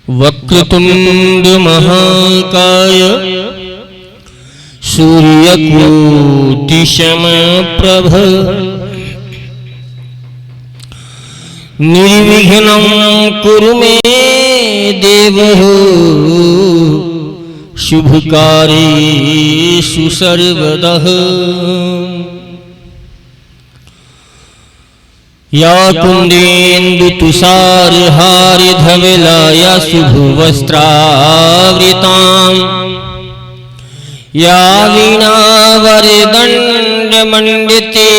वक्रतुंड महाकाय सूर्यकोटि समप्रभ निर्विघ्नं कुरु मे देव शुभकार्येषु सर्वदा। या कुंदेन्दु तुषारहारि धवला या शुभवस्त्रावृतां या वीणावरदण्डमण्डिते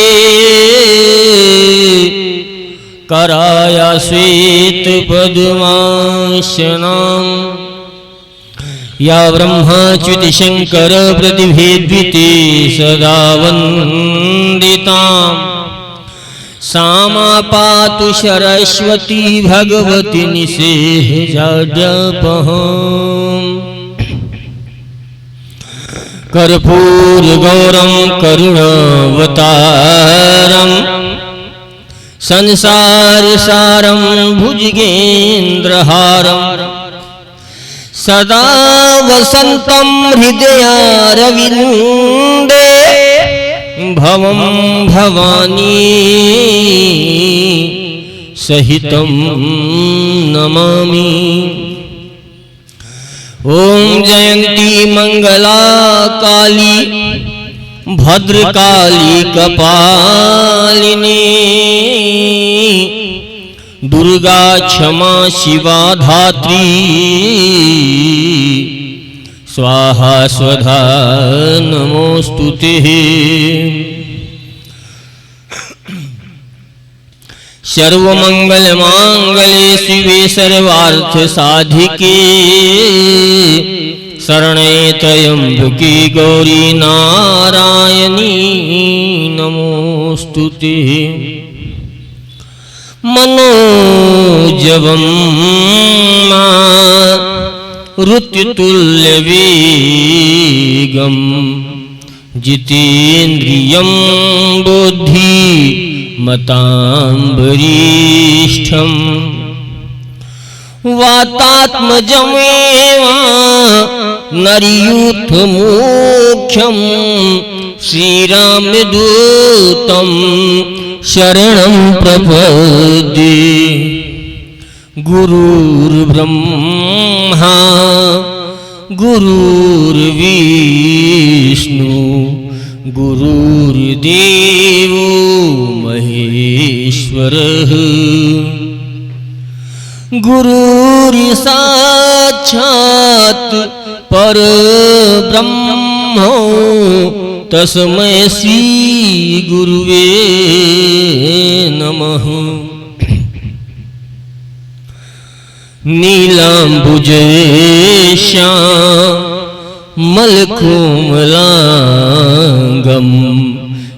कराया श्वेतपद्मासनां या ब्रह्मच्युति शंकर प्रतिभेद्विते सदा वन्दितां सा मा पातु सरस्वती भगवती निषेधजाड्यापहम्। कर्पूरगौरं करुणावतारं संसारसारं भुजगेन्द्रहारं सदा वसन्तं हृदयारविन्दे भवं भवानी सहितं नमामि। ओम जयंती मंगला काली भद्रकाली कपालिनी दुर्गा क्षमा शिवा धात्री स्वाहा स्वधा नमोस्तुते। सर्वमंगल मांगल्ये शिवे सर्वार्थ साधिके शरणे त्र्यंबके गौरी नारायणी नमोस्तुते। मनोजवं ऋतुतुल्यवेगं जितेन्द्रियं बुद्धि मतांबरीष्ठं वातात्मजमेव नरयूथमुख्यं श्रीरामदूतं शरणं प्रपद्ये। गुरुर्ब्रह्मा गुरुर्विष्णु गुरुर्देवो महेश्वरः गुरुर्साक्षात् परब्रह्म तस्मै श्री गुरुवे नमः। नीलाम्बुजश्यामलकोमलांगं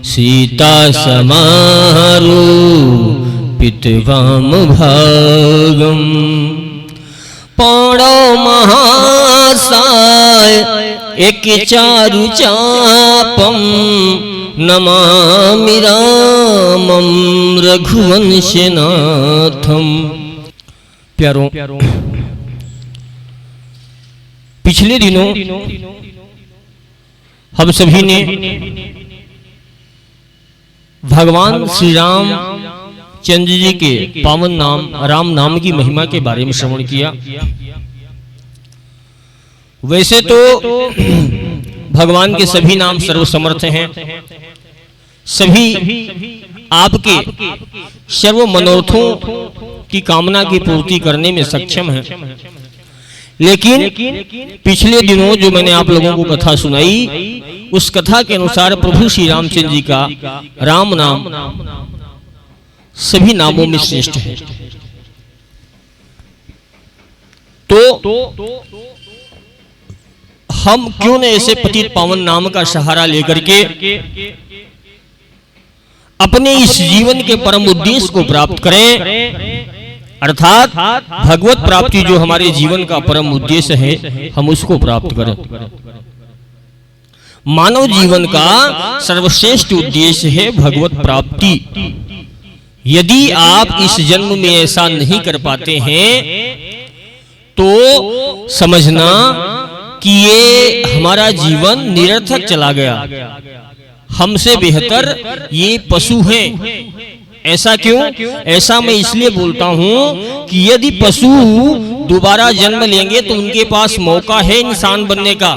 सीतासमारूपितवामभागं पाणौ महासाय एकचारुचापं नमामि रामं रघुवंशनाथं। प्यारों, पिछले दिनों हम सभी ने भगवान श्री राम चंद्र जी के पावन नाम राम नाम की महिमा के बारे में श्रवण किया। वैसे तो भगवान के सभी नाम सर्वसमर्थ हैं, सभी आपके सर्व मनोरथों की कामना की पूर्ति करने में सक्षम है। लेकिन पिछले दिनों जो मैंने आप लोगों को कथा सुनाई, उस कथा के अनुसार प्रभु श्री रामचंद्र जी का राम नाम सभी नामों में श्रेष्ठ है। तो हम क्यों न ऐसे पतित पावन नाम का सहारा लेकर के अपने इस जीवन के परम उद्देश्य को प्राप्त करें, अर्थात भगवत प्राप्ति जो हमारे जीवन का परम उद्देश्य है, हम उसको प्राप्त करें। मानव जीवन का सर्वश्रेष्ठ उद्देश्य है भगवत प्राप्ति। यदि आप इस जन्म में ऐसा नहीं कर पाते हैं तो समझना कि ये हमारा जीवन निरर्थक चला गया। हमसे बेहतर ये पशु हैं। ऐसा क्यों? ऐसा मैं इसलिए बोलता हूं कि यदि पशु दोबारा जन्म लेंगे तो उनके पास मौका है इंसान बनने का,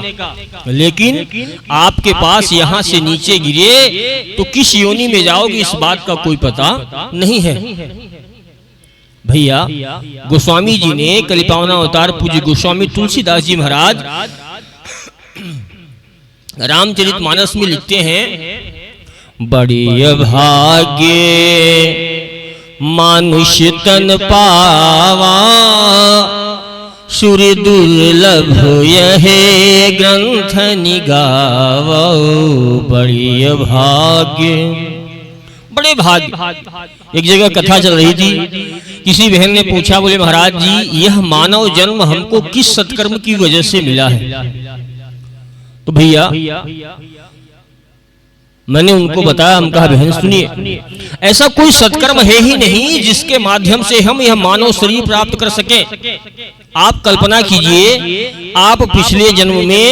लेकिन आपके पास यहाँ से नीचे गिरे तो किस योनि में जाओगे इस बात का कोई पता नहीं है। भैया, गोस्वामी जी ने कलिपावना अवतार पूज्य गोस्वामी तुलसीदास जी महाराज रामचरितमानस में लिखते हैं, बड़ी भाग्य मानुष्य तन पावा, सूर्य दुर्लभ यह ग्रंथ निगावो। बड़ी भाग्य, बड़े भाग्य। एक जगह कथा चल रही थी, किसी बहन ने पूछा, बोले महाराज जी यह मानव जन्म हमको किस सत्कर्म की वजह से मिला है? तो भैया मैंने उनको बताया, हम कहा बहन सुनिए, ऐसा कोई सत्कर्म है ही नहीं जिसके माध्यम से हम यह मानव शरीर प्राप्त कर सकें। आप कल्पना कीजिए, आप पिछले जन्म में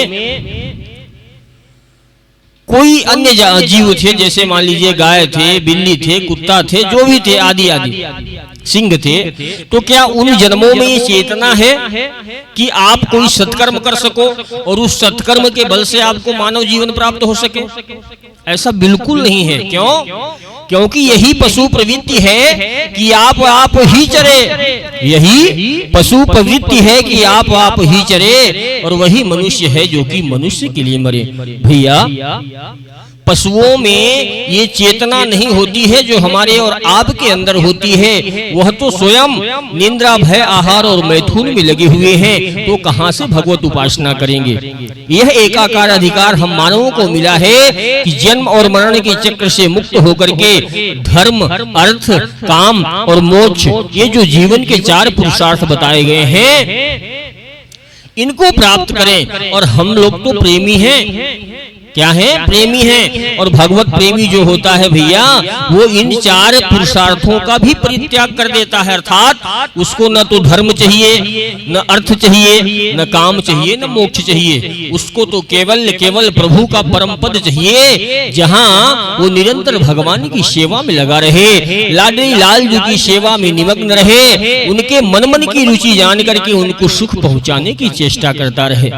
कोई अन्य जीव थे, जैसे मान लीजिए गाय थे, बिल्ली थे, कुत्ता थे, जो भी थे, आदि आदि सिंह थे, तो क्या उन जन्मों में ये चेतना है कि आप कोई सत्कर्म कर सको और उस सत्कर्म के बल से आपको मानव जीवन प्राप्त हो सके? ऐसा बिल्कुल नहीं है। क्यों? क्योंकि यही पशु प्रवृत्ति है कि आप ही चरे। यही पशु प्रवृत्ति है कि आप ही चरे, और वही मनुष्य है जो कि मनुष्य के लिए मरे। भैया, पशुओं में ये चेतना नहीं होती है जो हमारे और आपके अंदर होती है। वह तो स्वयं निंद्रा, भय, आहार और मैथुन में लगे हुए हैं, तो कहां से भगवत उपासना करेंगे? यह एकाकार अधिकार हम मानवों को मिला है कि जन्म और मरण के चक्र से मुक्त होकर के धर्म, अर्थ, काम और मोक्ष, ये जो जीवन के 4 पुरुषार्थ बताए गए हैं, इनको प्राप्त करें। और हम लोग तो प्रेमी हैं। क्या है? प्रेमी है। और भगवत प्रेमी जो होता है भैया, वो इन 4 पुरुषार्थों का भी परित्याग कर देता है। अर्थात उसको न तो धर्म चाहिए, न अर्थ चाहिए, न काम चाहिए, न मोक्ष चाहिए। उसको तो केवल प्रभु का परम पद चाहिए, जहां वो निरंतर भगवान की सेवा में लगा रहे, लाडली लाल जी की सेवा में निमग्न रहे, उनके मन की रुचि जान करके उनको सुख पहुंचाने की चेष्टा करता रहे।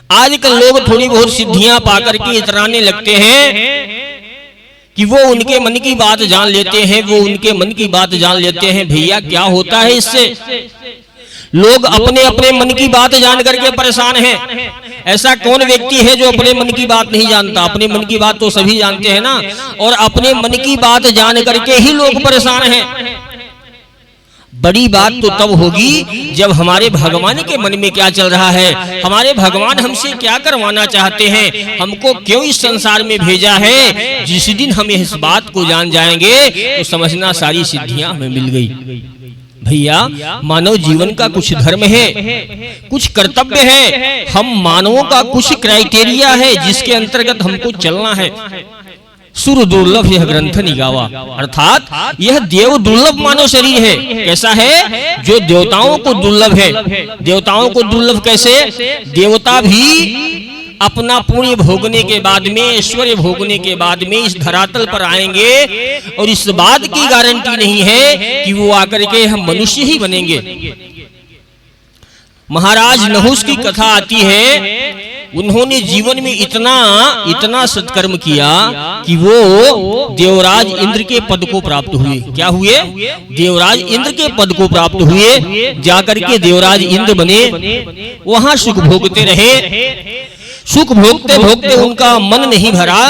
आजकल लोग थोड़ी बहुत सिद्धियां पाकर के इतराने लगते हैं कि वो उनके मन की बात जान लेते हैं, वो उनके मन की बात जान लेते हैं। भैया, क्या होता है इससे? लोग अपने अपने मन की बात जान करके परेशान हैं। ऐसा कौन व्यक्ति है जो अपने मन की बात नहीं जानता? अपने मन की बात तो सभी जानते हैं ना। और अपने मन की बात जान करके ही लोग परेशान हैं। बड़ी बात तो तब होगी जब हमारे भगवान के मन में क्या चल रहा है, हमारे भगवान हमसे क्या करवाना चाहते हैं, हमको क्यों इस संसार में भेजा है। जिस दिन हम इस बात को जान जाएंगे तो समझना सारी सिद्धियां हमें मिल गई। भैया, मानव जीवन का कुछ धर्म है, कुछ कर्तव्य है, हम मानवों का कुछ क्राइटेरिया है जिसके अंतर्गत हमको चलना है। सुर दुर्लभ यह ग्रंथ निगावा, अर्थात यह देव दुर्लभ मानव शरीर है। कैसा है? जो देवताओं को दुर्लभ है। देवताओं को दुर्लभ कैसे? देवता भी अपना पुण्य भोगने के बाद में, ऐश्वर्य भोगने के बाद में इस धरातल पर आएंगे और इस बात की गारंटी नहीं है कि वो आकर के हम मनुष्य ही बनेंगे। महाराज नहुस की कथा आती है, उन्होंने जीवन में इतना सत्कर्म किया कि वो देवराज इंद्र के पद को प्राप्त हुए। क्या हुए? देवराज इंद्र के पद को प्राप्त हुए। जाकर के देवराज इंद्र बने, वहां सुख भोगते रहे। सुख भोगते भोगते उनका मन नहीं भरा।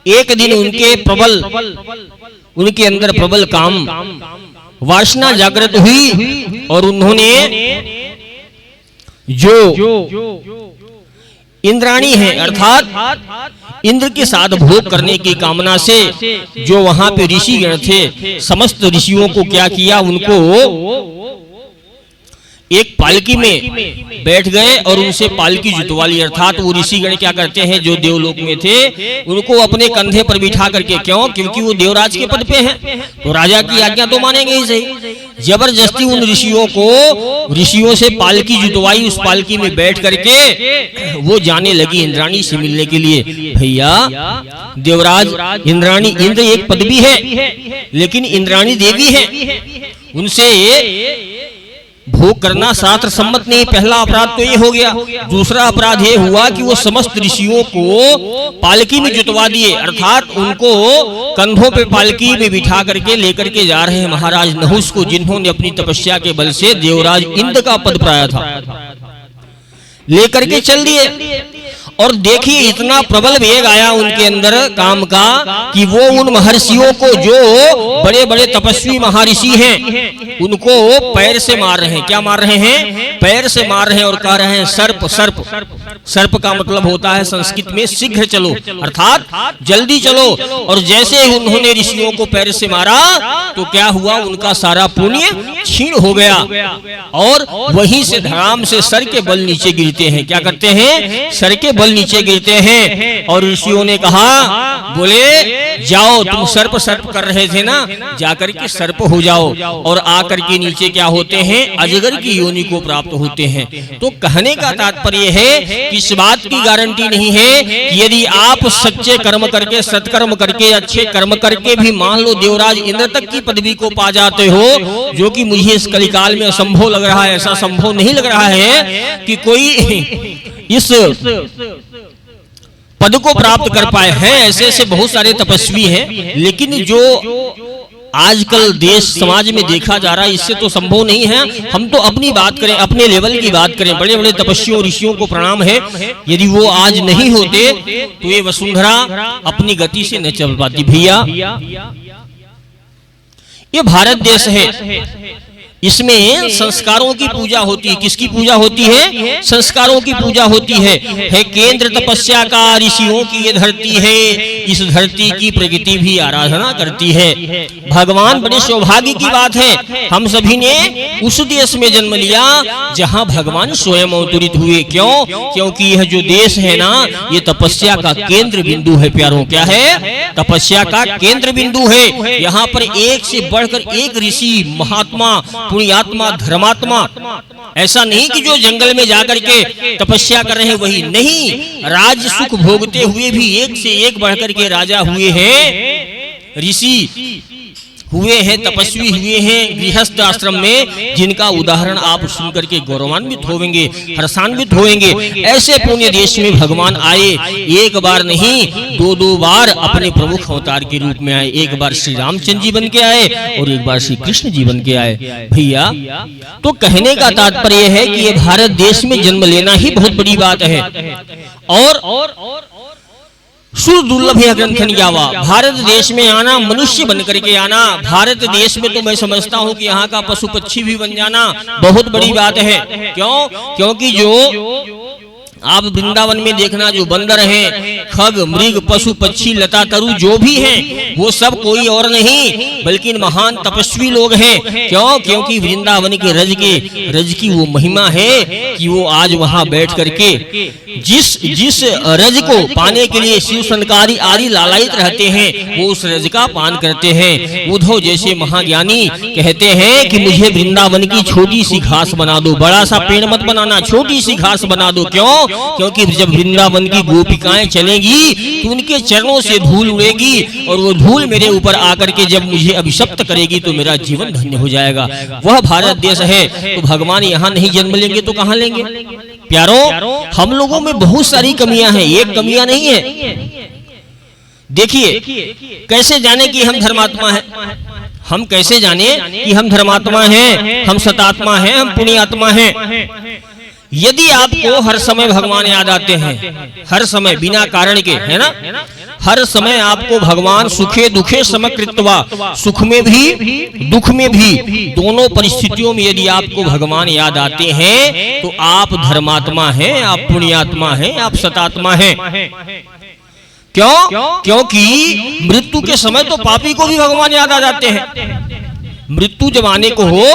एक दिन उनके अंदर प्रबल काम वासना जागृत हुई और उन्होंने जो इंद्राणी है, अर्थात इंद्र के साथ भोग करने की कामना से जो वहां पे ऋषिगण थे, समस्त ऋषियों को क्या किया, उनको एक पालकी में बैठ गए और उनसे पालकी जुतवा ली। अर्थात वो ऋषिगण क्या करते हैं, जो देवलोक में थे उनको अपने कंधे पर बिठा करके, क्यों, क्योंकि वो देवराज के पद पे हैं, तो राजा की आज्ञा तो मानेंगे ही सही। जबरदस्ती उन ऋषियों से पालकी जुतवाई। उस पालकी में बैठ करके वो जाने लगी इंद्राणी से मिलने के लिए। भैया देवराज इंद्राणी, इंद्र एक पदवी है लेकिन इंद्राणी देवी है, उनसे भोग करना शास्त्र सम्मत नहीं। पहला अपराध तो ये हो गया। दूसरा अपराध ये हुआ कि वो समस्त ऋषियों को पालकी में जुतवा दिए, अर्थात उनको कंधों पे पालकी में बिठा करके लेकर के जा रहे हैं महाराज नहुस को, जिन्होंने अपनी तपस्या के बल से देवराज इंद्र का पद पाया था, लेकर के चल दिए। और देखिए इतना प्रबल वेग आया उनके अंदर काम का कि वो उन महर्षियों को, जो बड़े बड़े तपस्वी महर्षि हैं, उनको पैर से मार रहे हैं। क्या मार रहे हैं? पैर से मार रहे हैं और कह रहे हैं सर्प सर्प। सर्प का मतलब होता है संस्कृत में शीघ्र चलो, अर्थात जल्दी चलो। और जैसे उन्होंने ऋषियों को पैर से मारा तो क्या हुआ, उनका सारा पुण्य क्षीण हो गया और वहीं से धड़ाम से सर के बल नीचे गिरते हैं। क्या करते हैं? सर के बल नीचे गिरते हैं। और ऋषियों ने कहा, बोले जाओ, तुम सर्प सर्प कर रहे थे ना, जाकर के सर्प हो जाओ। और आकर के नीचे क्या होते हैं? अजगर की योनि को प्राप्त होते हैं। तो कहने का तात्पर्य है कि इस बात की गारंटी नहीं है कि यदि आप सच्चे कर्म करके, सत्कर्म करके, अच्छे कर्म करके भी मान लो देवराज इंद्र तक की पदवी को पा जाते हो, जो कि मुझे इस कलिकाल में असंभव लग रहा है। ऐसा संभव नहीं लग रहा है कि कोई इस पद को प्राप्त कर पाए हैं। ऐसे ऐसे बहुत सारे तपस्वी हैं, लेकिन जो आजकल देश समाज में देखा जा रहा है, इससे तो संभव नहीं है। हम तो अपनी बात करें, अपने लेवल की बात करें, बड़े बड़े तपस्वियों ऋषियों को प्रणाम है। यदि वो आज नहीं होते तो ये वसुंधरा अपनी गति से न चल पाती। भैया ये भारत देश है, इसमें संस्कारों की पूजा होती है। किसकी पूजा होती है? संस्कारों की पूजा होती है केंद्र तपस्या का ऋषियों की ये धरती है, इस धरती की प्रकृति भी आराधना करती है। भगवान, बड़े सौभाग्य की बात है, हम सभी ने उस देश में जन्म लिया जहां भगवान स्वयं अवतरित हुए। क्यों? क्योंकि यह जो देश है ना, ये तपस्या का केंद्र बिंदु है। प्यारों, क्या है? तपस्या का केंद्र बिंदु है। यहाँ पर एक से बढ़कर एक ऋषि, महात्मा, पुण्यात्मा, धर्मात्मा, ऐसा नहीं कि जो जंगल में जाकर के तपस्या कर रहे हैं वही नहीं, राज सुख भोगते हुए भी एक से एक बढ़कर के राजा हुए हैं, ऋषि हुए हैं, तपस्वी हुए हैं गृहस्थ आश्रम में, जिनका उदाहरण आप सुनकर के गौरवान्वित होंगे, हर्षान्वित होंगे। ऐसे पुण्य देश में भगवान आए, एक बार नहीं, दो बार अपने प्रमुख अवतार के रूप में आए। एक बार श्री रामचंद्र जी बन के आए और एक बार श्री कृष्ण जी बन के आए। भैया, तो कहने का तात्पर्य है कि ये भारत देश में जन्म लेना ही बहुत बड़ी बात है। और सुदुर्लभ है ग्रंथन जावा, भारत देश में आना, मनुष्य बन करके आना। भारत देश में तो मैं समझता हूँ कि यहाँ का पशु पक्षी भी बन जाना बहुत बड़ी बात है। क्यों? क्योंकि जो आप वृंदावन में देखना, जो बंदर हैं, खग, मृग, पशु, पक्षी, लता तरु जो भी हैं, वो सब कोई और नहीं बल्कि महान तपस्वी लोग हैं। क्यों? क्योंकि वृंदावन के रज की वो महिमा है कि वो आज वहां बैठ करके जिस रज को पाने के लिए शिव संकारी आदि लालायित रहते हैं, वो उस रज का पान करते हैं। उद्धव जैसे महाज्ञानी कहते हैं कि मुझे वृंदावन की छोटी सी घास बना दो, बड़ा सा पेड़ मत बनाना, छोटी सी घास बना दो। क्यों? क्योंकि जब वृंदावन की गोपिकाएं चलेंगी तो उनके चरणों से धूल उड़ेगी और वो धूल मेरे ऊपर आकर के जब मुझे अभिशप्त करेगी तो मेरा जीवन धन्य हो जाएगा। वह भारत देश है। तो भगवान यहाँ नहीं जन्म लेंगे तो कहाँ लेंगे? प्यारों, हम लोगों में बहुत सारी कमियां हैं, एक कमियां नहीं है। देखिए, कैसे जाने कि हम धर्मात्मा हैं? हम कैसे जाने कि हम धर्मात्मा हैं, हम सतात्मा हैं, हम पुण्यात्मा हैं? यदि आपको हर समय भगवान याद आते हैं, हर समय बिना कारण के, है ना, हर समय आपको भगवान सुखे दुखे समकृत्वा, सुख में भी दुख में भी, दोनों परिस्थितियों में यदि आपको भगवान याद आते हैं तो आप धर्मात्मा हैं, आप पुण्यात्मा हैं, आप सतात्मा हैं। क्यों? क्योंकि मृत्यु के समय तो पापी को भी भगवान याद आ जाते हैं। मृत्यु जब आने को हो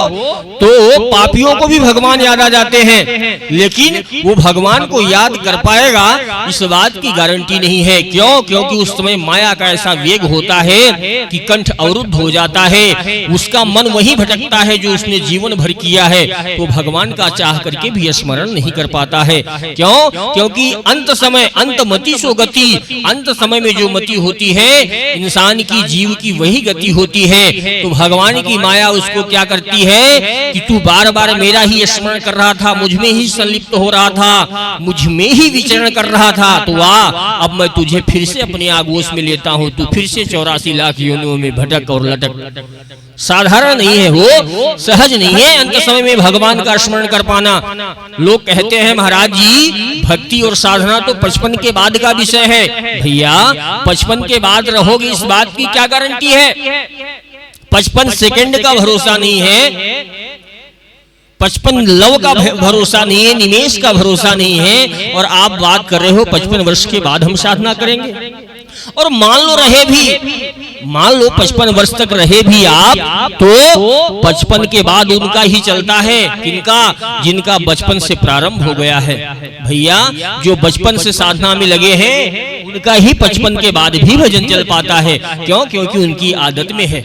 तो पापियों को भी भगवान याद आ जाते हैं, लेकिन वो भगवान को याद कर पाएगा इस बात की गारंटी नहीं है। क्यों? क्योंकि उस समय माया का ऐसा वेग होता है कि कंठ अवरुद्ध हो जाता है, उसका मन वही भटकता है जो उसने जीवन भर किया है, तो भगवान का चाह करके भी स्मरण नहीं कर पाता है। क्यों? क्योंकि अंत समय अंत मति सो गति, अंत समय में जो मति होती है इंसान की, जीव की, वही गति होती है। तो भगवान की माया उसको क्या करती है कि तू बार बार मेरा ही स्मरण कर रहा था, मुझ में ही संलिप्त हो रहा था, मुझ में ही विचरण कर रहा था, तो अब मैं तुझे फिर से अपने आगोश में लेता हूँ, तू फिर से 84 लाख योनियों में भटक और लटक। साधारण नहीं है वो, सहज नहीं है अंत समय में भगवान का स्मरण कर पाना। लोग कहते हैं महाराज जी भक्ति और साधना तो 55 के बाद का विषय है। भैया 55 के बाद रहोगे इस बात की क्या गारंटी है? 55 सेकंड का भरोसा नहीं है, 55 लव का भरोसा नहीं है, निमेश का भरोसा नहीं है, और आप बात कर रहे हो 55 वर्ष के बाद हम साधना करेंगे। और मान लो रहे भी, मान लो 55 वर्ष तक रहे भी आप, तो 55 के बाद उनका ही चलता है। किनका? जिनका बचपन से प्रारंभ हो गया है। भैया जो बचपन से साधना में लगे हैं उनका ही 55 के बाद भी भजन चल पाता है। क्यों? क्योंकि उनकी आदत में है।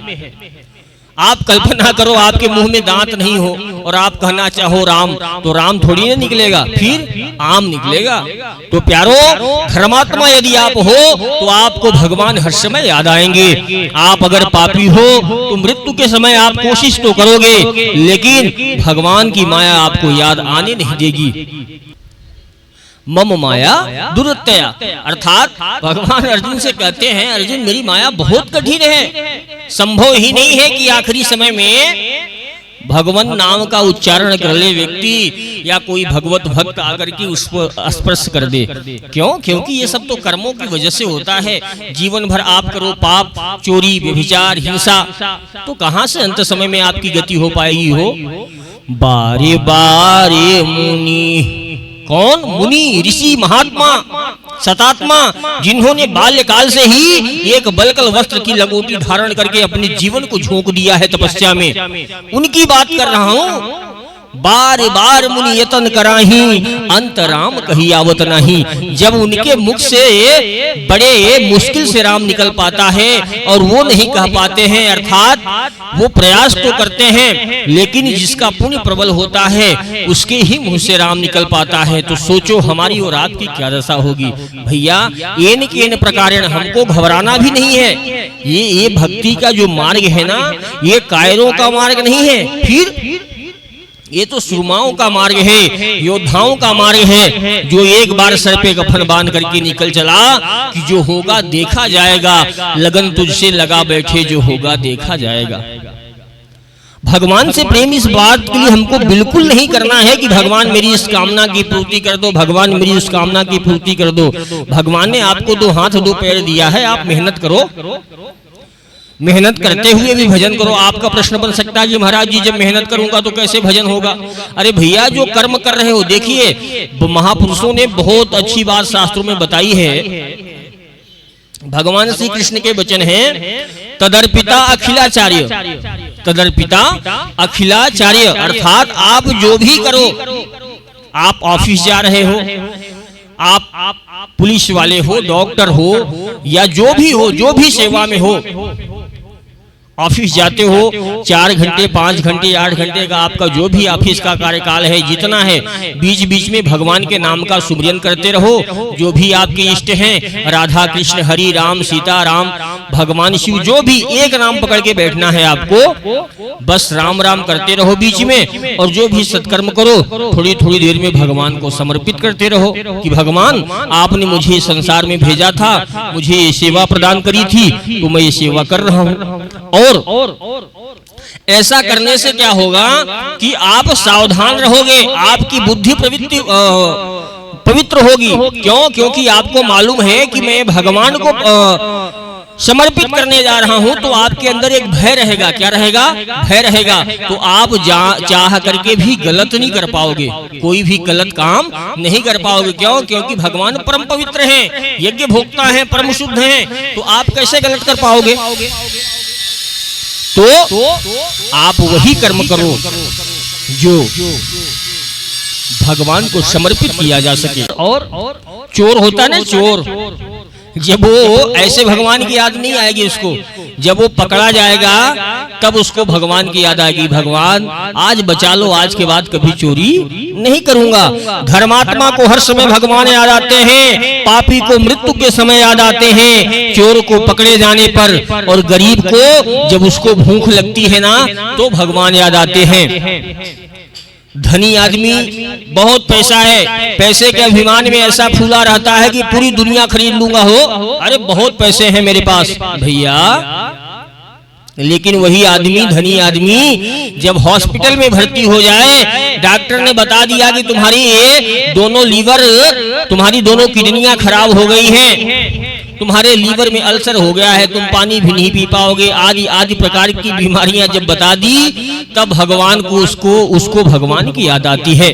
आप कल्पना करो आपके मुंह में दांत नहीं हो और आप कहना चाहो राम, तो राम थोड़ी ना निकलेगा, फिर आम निकलेगा। तो प्यारो धर्मात्मा यदि आप हो तो आपको भगवान हर समय याद आएंगे। आप अगर पापी हो तो मृत्यु के समय आप कोशिश तो करोगे, लेकिन भगवान की माया आपको याद आने नहीं देगी। मम माया दुरत्यया, अर्थात भगवान अर्जुन से कहते हैं अर्जुन मेरी माया बहुत कठिन है, संभव ही नहीं है कि आखिरी समय में भगवान नाम का उच्चारण कर ले व्यक्ति या कोई भगवत भक्त आकर के उस पर स्पर्श कर दे। क्यों? क्योंकि ये सब तो कर्मों की वजह से होता है। जीवन भर आप करो पाप, चोरी, व्यभिचार, हिंसा, तो कहां से अंत समय में आपकी गति हो पाएगी हो? बारे बारे मुनि, कौन? मुनि, ऋषि, महात्मा, सतात्मा, जिन्होंने बाल्यकाल से ही एक बलकल वस्त्र की लंगोटी धारण करके अपने जीवन को झोंक दिया है तपस्या में, उनकी बात कर रहा हूं। बार बार मुनि यतन कराही, अंतराम कही आवत नहीं। जब उनके मुख से बड़े मुश्किल से राम निकल पाता है और वो नहीं कह पाते हैं, अर्थात वो प्रयास तो करते हैं लेकिन जिसका पुण्य प्रबल होता है उसके ही मुंह से राम निकल पाता है, तो सोचो हमारी और आपकी क्या दशा होगी। भैया एन केन प्रकारेण हमको घबराना भी नहीं है। ये भक्ति का जो मार्ग है ना, ये कायरों का मार्ग नहीं है, फिर ये तो सुरमाओं का मार्ग है, योद्धाओं का मार्ग है, जो एक बार सर पे कफन बांध करके निकल चला कि जो होगा देखा जाएगा, लगन तुझसे लगा बैठे जो होगा देखा जाएगा। भगवान से प्रेम इस बात के लिए हमको बिल्कुल नहीं करना है कि भगवान मेरी इस कामना की पूर्ति कर दो, भगवान मेरी उस कामना की पूर्ति कर दो। भगवान ने आपको 2 हाथ 2 पैर दिया है, आप मेहनत करो, मेहनत करते हुए भी भजन करो। आपका प्रश्न बन सकता है कि महाराज जी जब मेहनत करूंगा तो कैसे भजन होगा? अरे भैया जो कर्म कर रहे हो, देखिए महापुरुषों ने बहुत अच्छी बात शास्त्रों में बताई है। भगवान श्री कृष्ण के वचन हैं तदर्पिता अखिलाचार्य, तदर्पिता अखिलाचार्य, अर्थात आप जो भी करो, आप ऑफिस जा रहे हो, आप पुलिस वाले हो, डॉक्टर हो, या जो भी हो, जो भी सेवा में हो, ऑफिस जाते हो 4 घंटे 5 घंटे 8 घंटे का आपका जो भी ऑफिस का कार्यकाल है, जितना है, बीच बीच में भगवान के नाम का सुमिरन करते रहो। जो भी आपके इष्ट हैं, राधा कृष्ण हरि राम सीता राम भगवान शिव, जो भी एक नाम पकड़ के बैठना है आपको, बस राम राम करते रहो बीच में, और जो भी सत्कर्म करो थोड़ी थोड़ी देर में भगवान को समर्पित करते रहो कि भगवान आपने मुझे संसार में भेजा था, मुझे ये सेवा प्रदान करी थी, तो मैं ये सेवा कर रहा हूँ। और ऐसा करने से क्या होगा कि आप सावधान रहोगे, आपकी बुद्धि प्रवृत्ति पवित्र होगी। क्यों? क्योंकि आपको मालूम है कि मैं भगवान को समर्पित करने जा रहा हूं, तो आपके अंदर एक भय रहेगा। क्या रहेगा? भय रहेगा। तो आप चाह करके भी गलत नहीं कर पाओगे, कोई भी गलत काम नहीं कर पाओगे। क्यों? क्योंकि भगवान परम पवित्र हैं, यज्ञ भोक्ता हैं, परम शुद्ध हैं, तो आप कैसे गलत कर पाओगे? तो आप वही कर्म करो जो भगवान को समर्पित किया जा सके। और चोर होता ना, चोर, जब वो ऐसे भगवान की याद नहीं आएगी उसको, जब वो पकड़ा जाएगा तब उसको भगवान की याद आएगी, भगवान आज बचा लो, आज के बाद कभी चोरी नहीं करूंगा। धर्मात्मा को हर समय भगवान याद आते हैं, पापी को मृत्यु के समय याद आते हैं, चोर को पकड़े जाने पर, और गरीब को जब उसको भूख लगती है ना तो भगवान याद आते हैं। धनी आदमी, बहुत पैसा है, पैसे के अभिमान में ऐसा फूला रहता है कि पूरी दुनिया खरीद लूंगा हो, अरे बहुत पैसे हैं मेरे पास भैया। लेकिन वही आदमी, धनी आदमी, जब हॉस्पिटल में भर्ती हो जाए, डॉक्टर ने बता दिया कि तुम्हारी ये दोनों लीवर, तुम्हारी दोनों किडनियां खराब हो गई हैं, तुम्हारे लीवर में अल्सर हो गया है, तुम पानी भी नहीं पी पाओगे, आदि आदि प्रकार की बीमारियां जब बता दी, तब भगवान को उसको भगवान की याद आती है।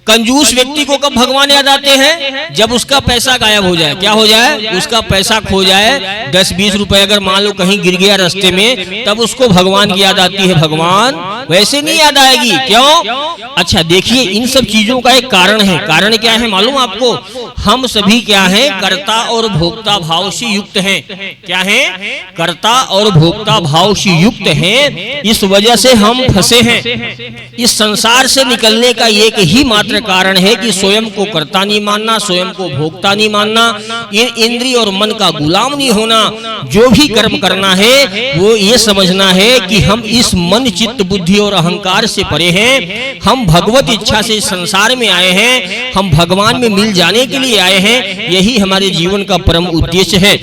कंजूस व्यक्ति को कब भगवान याद आते हैं? जब उसका पैसा गायब हो जाए। क्या हो जाए? उसका पैसा खो जाए, 10-20 रुपए अगर मान लो कहीं गिर गया रास्ते में, तब उसको भगवान की याद आती है। भगवान वैसे नहीं याद आएगी। क्यों? अच्छा देखिए, इन सब चीजों का एक कारण है। कारण क्या है मालूम आपको? हम सभी क्या हैं? कर्ता और भोक्ता भाव से युक्त हैं। क्या है? कर्ता और भोक्ता भाव से युक्त हैं। इस वजह से हम फंसे हैं। इस संसार से निकलने का एक ही मात्र कारण है कि स्वयं को कर्ता नहीं मानना, स्वयं को भोक्ता नहीं मानना, इंद्रिय और मन का गुलाम नहीं होना। जो भी कर्म करना है वो ये समझना है कि हम इस मन, चित्त, बुद्धि और अहंकार से परे हैं। हम भगवत इच्छा से संसार में आए हैं, हम भगवान में मिल जाने के लिए आए हैं। यही हमारे जीवन का परम उद्देश्य है।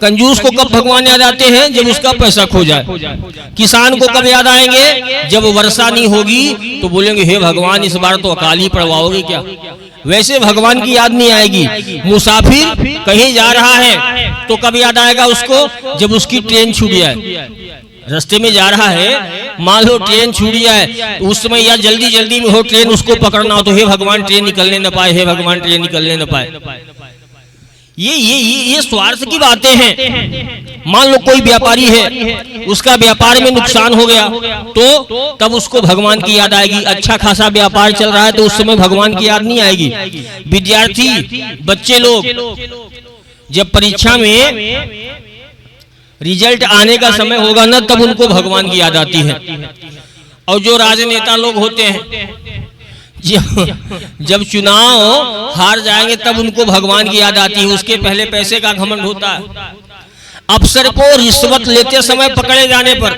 कंजूस को कब भगवान याद आते हैं? जब उसका पैसा खो जाए। किसान को कब याद आएंगे? जब वर्षा नहीं होगी तो बोलेंगे हे भगवान, इस बार तो अकाल ही पड़वाओगे क्या? वैसे भगवान की याद नहीं आएगी। मुसाफिर कहीं जा रहा है तो कब याद आएगा उसको? जब उसकी ट्रेन छूट जाए। रास्ते में जा रहा है, मान लो ट्रेन छूट जाए, तो उस समय या जल्दी जल्दी में हो ट्रेन, उसको पकड़ना हो तो हे भगवान ट्रेन निकलने न पाए, हे भगवान ट्रेन निकलने न पाए। ये स्वार्थ की बातें हैं। मान लो कोई व्यापारी है, उसका व्यापार में नुकसान हो गया तो तब उसको भगवान की याद आएगी। अच्छा खासा व्यापार चल रहा है तो उस समय भगवान की याद नहीं आएगी। विद्यार्थी, बच्चे लोग जब परीक्षा में रिजल्ट आने का समय होगा ना, तब उनको भगवान की याद आती है। और जो राजनेता लोग होते हैं, जब चुनाव हार जाएंगे तब उनको भगवान की याद आती है। उसके पहले पैसे का घमंड होता है। अफसर को रिश्वत लेते समय पकड़े जाने पर,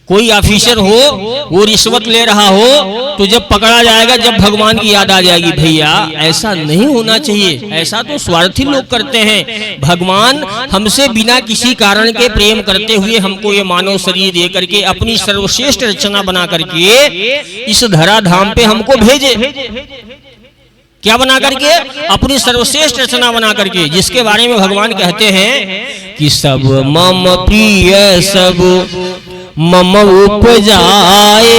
कोई ऑफिसर हो वो रिश्वत ले रहा हो तो जब पकड़ा जाएगा, जब भगवान की याद आ जाएगी। भैया ऐसा नहीं होना चाहिए। ऐसा तो स्वार्थी लोग करते हैं। भगवान हमसे बिना किसी कारण के प्रेम करते हुए हमको ये मानव शरीर दे करके अपनी सर्वश्रेष्ठ रचना बना करके इस धराधाम पे हमको भेजे। क्या बना करके? अपनी सर्वश्रेष्ठ रचना बना करके, जिसके बारे में भगवान कहते हैं कि सब मम प्रिय सब मम उपजाए,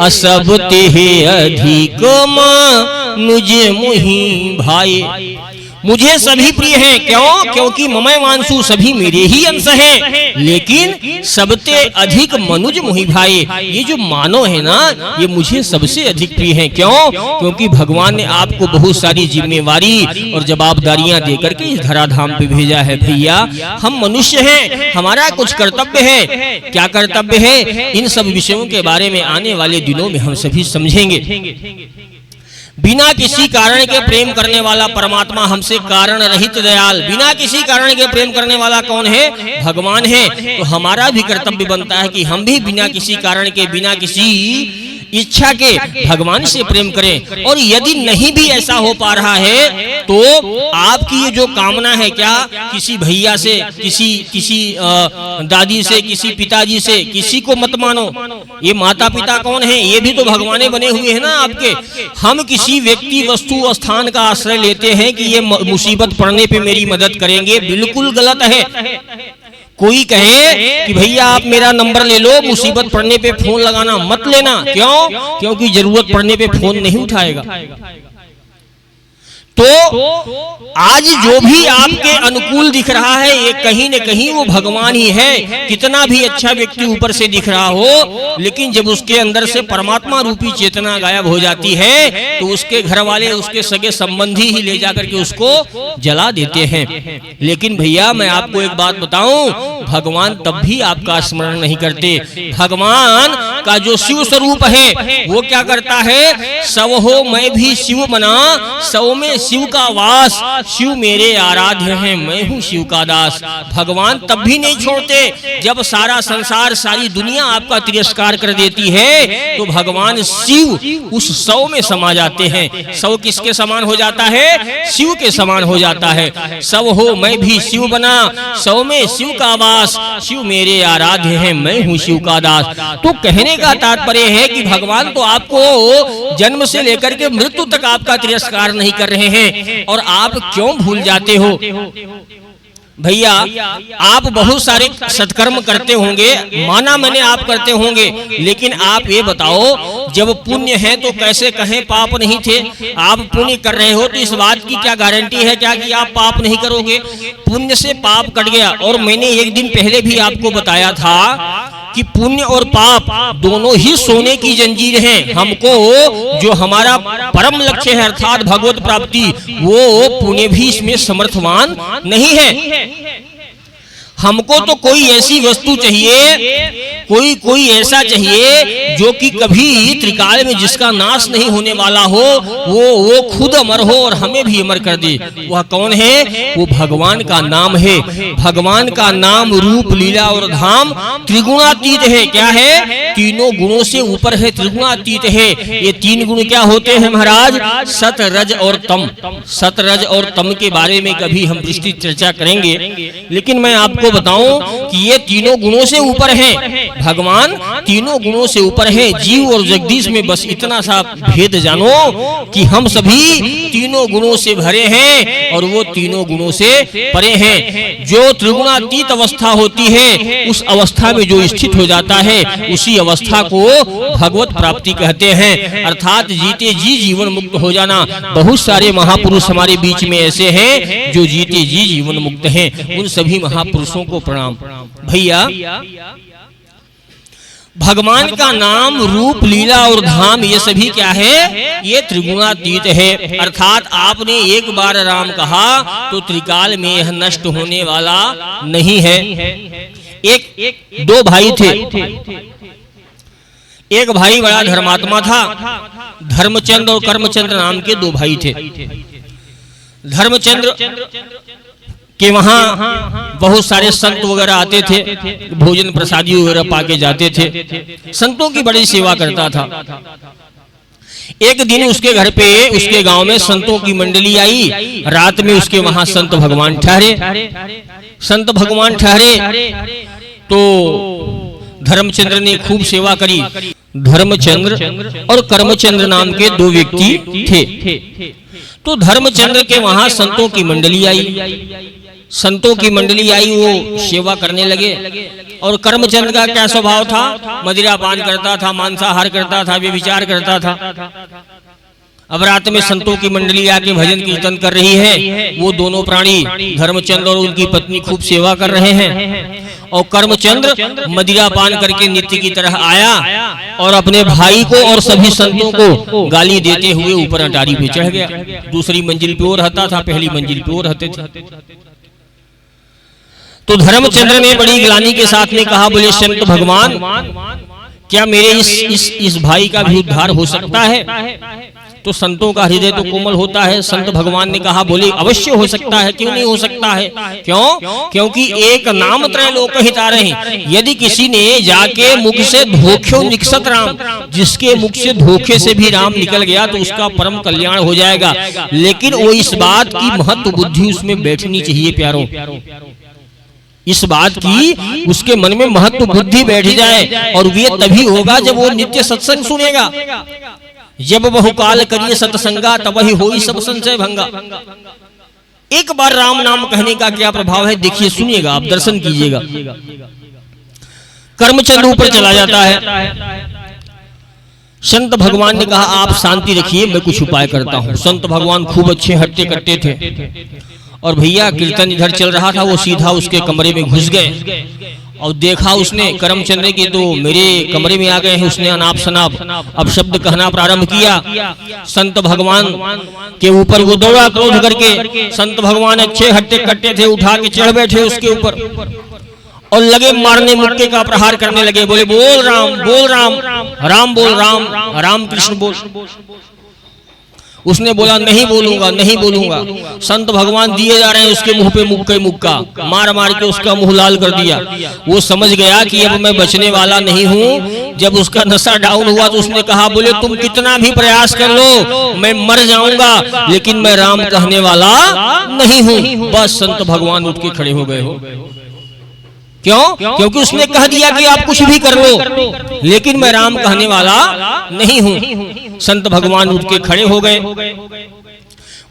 असब तेहि अधिक मनुज मुहि भाए। मुझे सभी प्रिय हैं। क्यों? क्योंकि ममय वांसु, सभी मेरे ही अंश हैं, लेकिन सबते अधिक मनुज मुहि भाए। ये जो मानव है ना, ये मुझे सबसे अधिक प्रिय हैं। क्यों? क्योंकि भगवान ने आपको बहुत सारी जिम्मेवारी और जवाबदारियां देकर के इस धराधाम पे भेजा है। भैया हम मनुष्य हैं, हमारा कुछ कर्तव्य है। क्या कर्तव्य है? इन सब विषयों के बारे में आने वाले दिनों में हम सभी समझेंगे। बिना किसी कारण के प्रेम करने वाला परमात्मा हमसे कारण रहित दयाल, बिना किसी कारण के प्रेम करने वाला कौन है? भगवान है। तो हमारा भी कर्तव्य बनता है कि हम भी बिना किसी कारण के, बिना किसी इच्छा के भगवान से प्रेम करें। और यदि नहीं भी ऐसा हो पा रहा है तो आपकी ये जो कामना है, क्या किसी भैया से, किसी दादी से, किसी पिताजी से, किसी को मत मानो। ये माता पिता कौन है? ये भी तो भगवान बने हुए हैं ना आपके। हम किसी व्यक्ति, वस्तु, स्थान का आश्रय लेते हैं कि ये मुसीबत पड़ने पे मेरी मदद करेंगे, बिल्कुल गलत है। कोई कहे कि भैया आप मेरा नंबर ले लो, मुसीबत पड़ने पे फोन लगाना मत लेना। क्यों? क्योंकि जरूरत पड़ने पे फोन नहीं उठाएगा। तो आज जो भी आपके अनुकूल दिख रहा है ये कहीं न कहीं वो भगवान ही है। कितना भी अच्छा व्यक्ति ऊपर से दिख रहा हो, लेकिन जब उसके अंदर से परमात्मा रूपी चेतना गायब हो जाती है तो उसके घर वाले, उसके सगे संबंधी ही ले जाकर के उसको जला देते हैं। लेकिन भैया मैं आपको एक बात बताऊं, भगवान तब भी आपका स्मरण नहीं करते। भगवान का जो शिव स्वरूप है वो क्या करता है, सव हो मैं भी शिव बना, सव में शिव का वास, शिव मेरे आराध्य हैं, मैं हूँ शिव का दास। भगवान तब भी नहीं छोड़ते जब सारा संसार, सारी दुनिया आपका तिरस्कार कर देती है तो भगवान शिव उस सौ में समा जाते हैं। सौ किसके समान हो जाता है, शिव के समान हो जाता है। सब हो मैं भी शिव बना, सौ में शिव का वास, शिव मेरे आराध्य हैं, मैं हूँ शिव का दास। तो कहने का तात्पर्य है कि भगवान तो आपको जन्म से लेकर के मृत्यु तक आपका तिरस्कार नहीं कर रहे हैं, और आप क्यों भूल जाते हो? भैया आप बहुत सारे सत्कर्म करते होंगे, माना मैंने आप करते होंगे, लेकिन आप ये बताओ जब पुण्य है तो कैसे कहें पाप नहीं थे? आप पुण्य कर रहे हो तो इस बात की क्या गारंटी है क्या कि आप पाप नहीं करोगे? पुण्य से पाप कट गया। और मैंने एक दिन पहले भी आपको बताया था कि पुण्य और पाप दोनों ही सोने की जंजीर हैं। हमको जो हमारा परम लक्ष्य है अर्थात भगवत प्राप्ति, वो पुण्य भी इसमें समर्थवान नहीं है। हमको तो कोई ऐसी वस्तु चाहिए, कोई ऐसा चाहिए जो कि कभी त्रिकाल में जिसका नाश नहीं होने वाला हो, वो खुद अमर हो और हमें भी अमर कर दे। वह कौन है? वो भगवान का नाम है। भगवान का नाम, रूप, लीला और धाम त्रिगुणातीत है। क्या है? तीनों गुणों से ऊपर है, त्रिगुणातीत है। ये तीन गुण क्या होते हैं महाराज? सत, रज और तम। सत, रज और तम के बारे में कभी हम विस्तृत चर्चा करेंगे, लेकिन मैं आपको बताऊं कि ये तीनों गुणों से ऊपर है। भगवान तीनों गुणों से ऊपर है। जीव और जगदीश में बस इतना सा भेद जानो कि हम सभी तीनों गुणों से भरे हैं और वो तीनों गुणों से परे हैं। जो त्रिगुणातीत अवस्था होती है, उस अवस्था में जो स्थित हो जाता है, उसी अवस्था को भगवत प्राप्ति कहते हैं, अर्थात जीते जी जीवन मुक्त हो जाना। बहुत सारे महापुरुष हमारे बीच में ऐसे हैं जो जीते जी जीवन मुक्त हैं। उन सभी महापुरुषों को प्रणाम। भैया भगवान का नाम, रूप, लीला और धाम ये सभी क्या है? ये त्रिगुणातीत है। अर्थात आपने एक बार राम कहा तो त्रिकाल में यह नष्ट होने वाला नहीं है। दो भाई थे। एक भाई बड़ा धर्मात्मा था। धर्मचंद्र और कर्मचंद्र नाम के दो भाई थे। धर्मचंद्र कि वहाँ बहुत सारे संत वगैरह आते थे, भोजन प्रसादी वगैरह पाके जाते थे। संतों की बड़ी सेवा करता था। एक दिन उसके घर पे, उसके गांव में संतों की मंडली आई। रात में उसके वहां संत भगवान ठहरे। संत भगवान ठहरे तो धर्मचंद्र ने खूब सेवा करी। धर्मचंद्र और कर्मचंद्र नाम के दो व्यक्ति थे। तो धर्मचंद्र के वहां संतों की मंडली आई। संतों की मंडली आई, वो सेवा करने लगे। और कर्मचंद्र का क्या स्वभाव था? मदिरा पान करता था, मांसाहार करता था, व्यभिचार करता था। अब रात में संतों की मंडली आके भजन कीर्तन कर रही है। वो दोनों प्राणी, धर्मचंद्र और उनकी पत्नी, खूब सेवा कर रहे हैं। और कर्मचंद्र मदिरा पान करके नित्य की तरह आया और अपने भाई को और सभी संतों को गाली देते हुए ऊपर अटारी पे चढ़ गया। दूसरी मंजिल पे वो रहता था, पहली मंजिल पे वो रहते थे। तो धर्मचंद्र ने बड़ी ग्लानि के साथ में कहा, बोले संत भगवान, क्या मेरे इस भाई का भी उद्धार हो सकता है? तो संतों का हृदय तो कोमल होता है। संत भगवान ने कहा, बोले अवश्य हो सकता है, क्यों नहीं हो सकता है? क्यों? क्योंकि एक नाम त्रय लोक हितारहि। यदि किसी ने जाके मुख से धोखे निकसत राम, जिसके मुख से धोखे से भी राम निकल गया तो उसका परम कल्याण हो जाएगा। लेकिन वो इस बात की महत्व बुद्धि उसमें बैठनी चाहिए प्यारों। इस बात की उसके मन में महत्व बुद्धि बैठ जाए, और वे तभी होगा जब वो नित्य सत्संग सुनेगा। जब बहुकाल करिए सत्संगा, तब ही होई सब संशय भंगा। एक बार राम नाम कहने का क्या प्रभाव है देखिए, सुनिएगा आप, दर्शन कीजिएगा। कर्मचंद्र ऊपर चला जाता है। संत भगवान ने कहा आप शांति रखिए, मैं कुछ उपाय करता हूँ। संत भगवान खूब अच्छे हट्टे कट्टे थे और भैया कीर्तन इधर चल रहा था, वो सीधा उसके कमरे में घुस गए और देखा उसने करमचंद की तो मेरे कमरे में आ गए हैं। उसने अनाप शनाप अब शब्द कहना प्रारंभ किया। संत भगवान के ऊपर वो दौड़ा क्रोध करके। संत भगवान अच्छे हट्टे कट्टे थे, उठा के चढ़ बैठे उसके ऊपर और लगे मारने, मुक्के का प्रहार करने लगे। बोले बोल राम, बोल राम, राम बोल, राम राम कृष्ण बोल। उसने बोला नहीं बोलूंगा, नहीं बोलूंगा। संत भगवान दिए जा रहे हैं उसके मुंह पे मुक्के मुक्का, मार मार के उसका मुंह लाल कर दिया। वो समझ गया कि अब मैं बचने वाला नहीं हूँ। जब उसका नशा डाउन हुआ तो उसने कहा, बोले तुम कितना भी प्रयास कर लो मैं मर जाऊंगा, लेकिन मैं राम कहने वाला नहीं हूँ। बस संत भगवान उठ के खड़े हो गए हो। क्यों? क्योंकि उसने कह दिया कि आप कुछ भी कर लो, लेकिन मैं राम कहने वाला नहीं हूं। संत भगवान उठ के खड़े हो गए।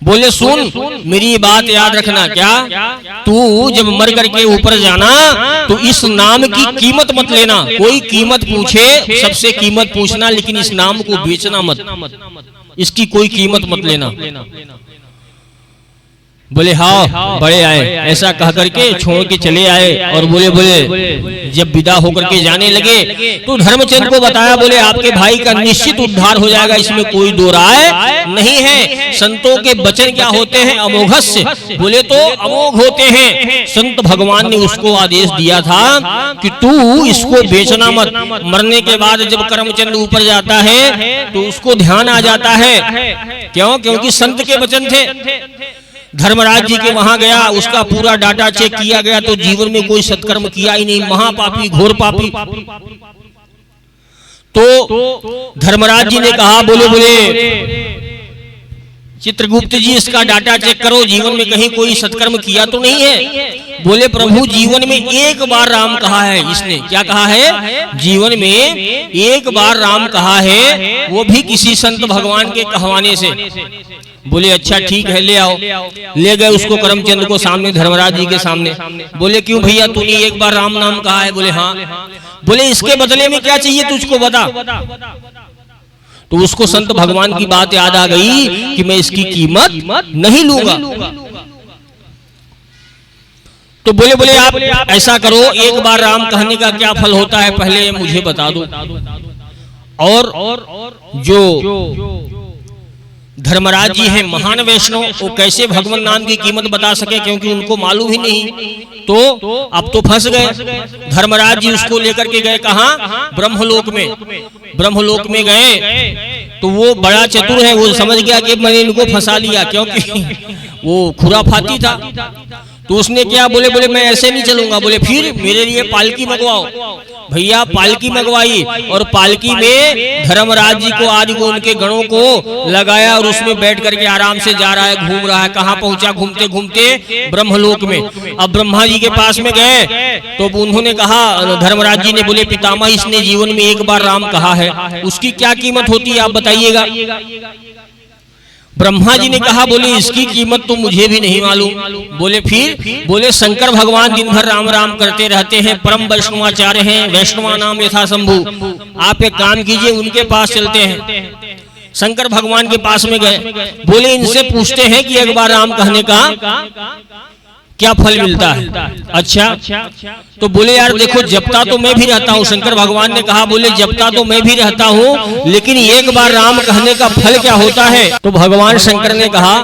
बोले सुन, मेरी बात याद रखना, क्या तू जब मर करके ऊपर जाना तो इस नाम की कीमत मत लेना। कोई कीमत पूछे, सबसे कीमत पूछना, लेकिन इस नाम को बेचना मत, इसकी कोई कीमत मत लेना। बोले हाँ बड़े आए, ऐसा कह करके छोड़ के चले आए। और बोले जब विदा होकर के जाने लगे तो धर्मचंद को बताया, बोले आपके भाई का निश्चित उद्धार हो जाएगा, इसमें कोई दो राय नहीं है। संतों के वचन क्या होते हैं? अमोघस्य, बोले तो अमोघ होते हैं। संत भगवान ने उसको आदेश दिया था कि तू इसको बेचना मत। मरने के बाद जब करमचंद ऊपर जाता है तो उसको ध्यान आ जाता है। क्यों? क्योंकि संत के वचन थे। धर्मराज जी के वहां गया, उसका पूरा डाटा चेक किया गया तो जीवन में कोई सत्कर्म किया ही नहीं, महापापी, घोर पापी। तो धर्मराज जी ने कहा, बोले चित्रगुप्त जी इसका डाटा चेक करो, जीवन में कहीं कोई सत्कर्म किया तो नहीं है। बोले प्रभु जीवन में एक बार राम कहा है इसने। क्या कहा है? जीवन में एक बार राम कहा है, वो भी किसी संत भगवान के कहवाने से। बोले अच्छा ठीक है, ले आओ। ले गए उसको करमचंद को सामने, धर्मराज जी के सामने। बोले क्यों भैया तूने एक बार राम नाम कहा है? बोले हाँ। बोले इसके बदले में क्या चाहिए तुझको बता। तो उसको संत भगवान की बात याद आ गई कि मैं इसकी कीमत नहीं लूंगा। तो बोले आप ऐसा करो, एक बार राम कहने का क्या फल होता है पहले मुझे बता दो। और जो धर्मराज जी हैं महान वैष्णव, वो कैसे भगवान नाम की कीमत बता सके, क्योंकि उनको मालूम ही नहीं। तो अब तो फंस गए। धर्मराज जी उसको लेकर के गए कहाँ? ब्रह्मलोक में। ब्रह्मलोक में गए तो वो बड़ा चतुर है, वो समझ गया कि मैंने इनको फंसा लिया, क्योंकि वो खुराफाती था। तो उसने क्या, बोले मैं ऐसे नहीं चलूंगा। बोले फिर मेरे लिए पालकी मंगवाओ। भैया पालकी मंगवाई और पालकी में धर्मराज जी को आज को उनके गणों को लगाया और उसमें बैठ करके आराम से जा रहा है, घूम रहा है। कहाँ पहुंचा? घूमते घूमते ब्रह्मलोक में। अब ब्रह्मा जी के पास में गए तो उन्होंने कहा, धर्मराज जी ने बोले पितामह इसने जीवन में एक बार राम कहा है, उसकी क्या कीमत होती है आप बताइएगा। ब्रह्मा जी ने कहा, बोले इसकी कीमत तो मुझे भी नहीं मालूम। बोले फिर? बोले शंकर भगवान दिन भर राम राम करते रहते हैं, परम वैष्णवाचार्य हैं, वैष्णवा नाम यथा शंभु। आप एक काम कीजिए, उनके पास चलते हैं। शंकर भगवान के पास में गए। बोले इनसे पूछते हैं कि एक बार राम कहने का क्या फल मिलता है। अच्छा, तो बोले यार देखो जपता तो मैं भी रहता हूँ। शंकर भगवान ने कहा, बोले जपता तो मैं भी रहता हूँ, लेकिन एक बार राम कहने का फल क्या होता है? तो भगवान शंकर ने कहा,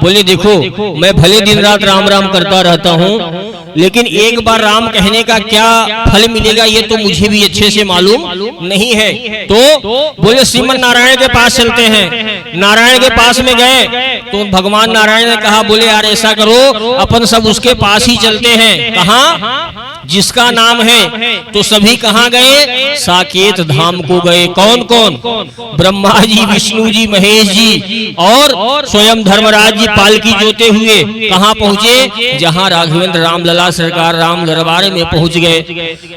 बोले देखो मैं भले दिन रात राम राम करता रहता हूँ, लेकिन एक बार राम कहने का क्या फल मिलेगा ये तो मुझे भी अच्छे से मालूम नहीं है। तो बोले श्रीमन नारायण के पास चलते हैं। नारायण के पास में गए तो भगवान नारायण ने कहा, बोले यार ऐसा करो अपन सब उसके पास ही चलते हैं। कहाँ? जिसका नाम है। तो सभी कहाँ गए? साकेत धाम को गए। कौन कौन? ब्रह्मा जी, विष्णु जी, महेश जी और स्वयं धर्मराज जी पालकी जोते हुए कहाँ पहुँचे? जहाँ राघवेंद्र रामलला सरकार राम दरबार में पहुँच गए।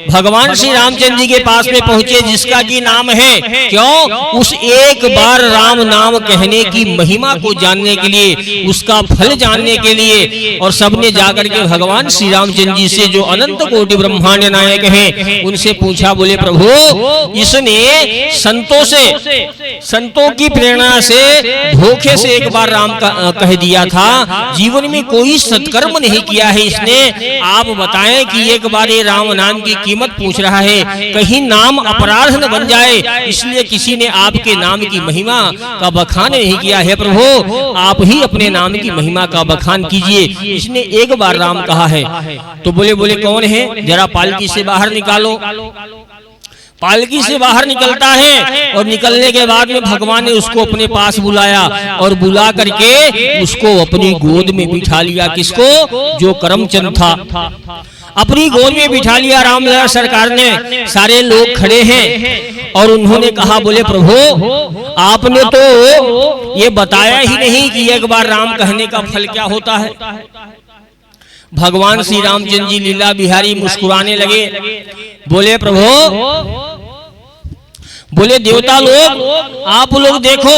भगवान श्री रामचंद्र जी के पास में पहुँचे, जिसका की नाम है। क्यों? उस एक बार राम नाम कहने की महिमा को जानने के लिए, उसका फल जानने के लिए। और सबने जाकर के भगवान श्री रामचंद्र जी से जो अनंत कोटि कोटि ब्रह्मांड नायक हैं, उनसे पूछा, बोले प्रभु इसने संतों की प्रेरणा से धोखे से एक बार राम का कह दिया था, जीवन में कोई सत्कर्म नहीं किया है इसने। आप बताएं कि एक बार ये राम नाम की कीमत पूछ रहा है, कहीं नाम अपराध न बन जाए, इसलिए किसी ने आपके नाम की महिमा का बखान नहीं किया है। प्रभु आप ही अपने नाम की महिमा का बखान कीजिए, इसने एक बार राम कहा है। तो बोले कौन है, जरा पालकी से बाहर निकालो। पालकी से बाहर निकलता है और निकलने के बाद में भगवान ने उसको अपने पास बुलाया और बुला करके उसको अपनी गोद में बिठा लिया। किसको, जो करमचंद था, अपनी गोद में बिठा लिया रामलला सरकार ने। सारे लोग खड़े हैं और उन्होंने कहा, बोले प्रभु आपने तो ये बताया ही नहीं कि एक बार राम कहने का फल क्या होता है। भगवान श्री रामचंद्र जी लीला बिहारी मुस्कुराने लगे। बोले प्रभु, बोले देवता लोग आप लोग देखो,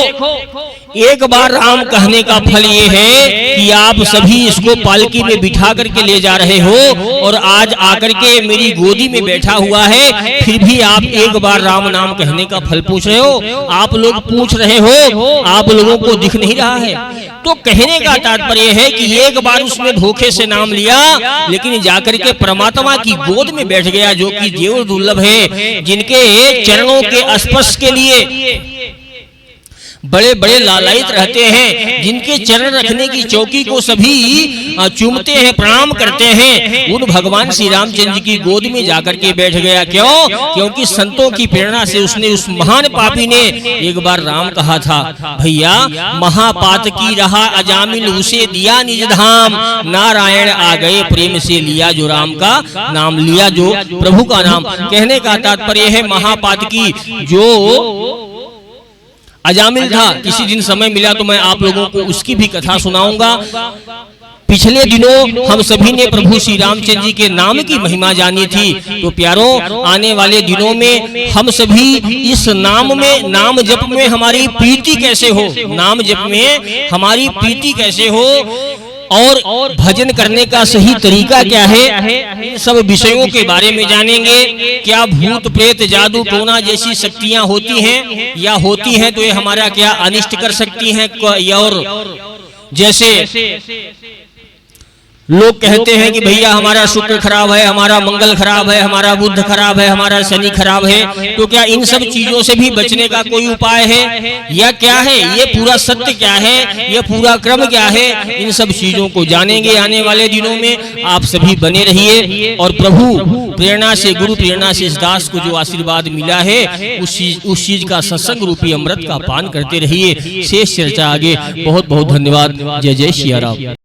एक बार राम कहने का फल ये है कि आप सभी इसको पालकी में बिठा करके ले जा रहे हो और आज आकर के मेरी गोदी में बैठा हुआ है, फिर भी आप एक बार राम नाम कहने का फल पूछ रहे हो। आप लोग पूछ रहे हो, आप लोगों को दिख नहीं रहा है। तो कहने का तात्पर्य है कि एक बार उसने धोखे से नाम लिया, लेकिन जाकर के परमात्मा की गोद में बैठ गया, जो कि देव दुर्लभ है, जिनके चरणों के स्पर्श के लिए बड़े बड़े लालायित रहते हैं, जिनके चरण रखने की चौकी को सभी चूमते हैं, प्रणाम करते हैं, उन भगवान श्री रामचंद्र जी की गोद में जाकर के बैठ गया। क्यों? क्योंकि संतों की प्रेरणा से उसने, उस महान पापी ने एक बार राम कहा था। भैया महापात की रहा अजामिल, उसे दिया निज धाम, नारायण आ गए प्रेम से लिया जो राम का नाम लिया, जो प्रभु का नाम। कहने का तात्पर्य है महापात की जो अजामिल था, किसी दिन समय मिला तो मैं आप लोगों को उसकी भी कथा सुनाऊंगा। पिछले दिनों हम सभी ने प्रभु श्री रामचंद्र जी के नाम की महिमा जानी थी। तो प्यारों, आने वाले दिनों में हम सभी इस नाम में, नाम जप में हमारी प्रीति कैसे हो, नाम जप में हमारी प्रीति कैसे हो और भजन करने का सही तरीका क्या है, सब विषयों के बारे में जानेंगे। क्या भूत प्रेत जादू टोना जैसी शक्तियां होती हैं, या होती हैं तो ये हमारा क्या अनिष्ट कर सकती हैं। और जैसे लोग कहते हैं कि भैया हमारा शुक्र खराब है, हमारा मंगल खराब है, हमारा बुध खराब है, हमारा शनि खराब है, तो क्या इन सब चीजों से भी बचने का कोई उपाय है या क्या है, ये पूरा सत्य क्या है, ये पूरा क्रम क्या है, इन सब चीजों को जानेंगे आने वाले दिनों में। आप सभी बने रहिए और प्रभु प्रेरणा से, गुरु प्रेरणा से इस दास को जो आशीर्वाद मिला है उस चीज का सत्संग रूपी अमृत का पान करते रहिए। शेष चर्चा आगे। बहुत बहुत धन्यवाद। जय जय श्री राम।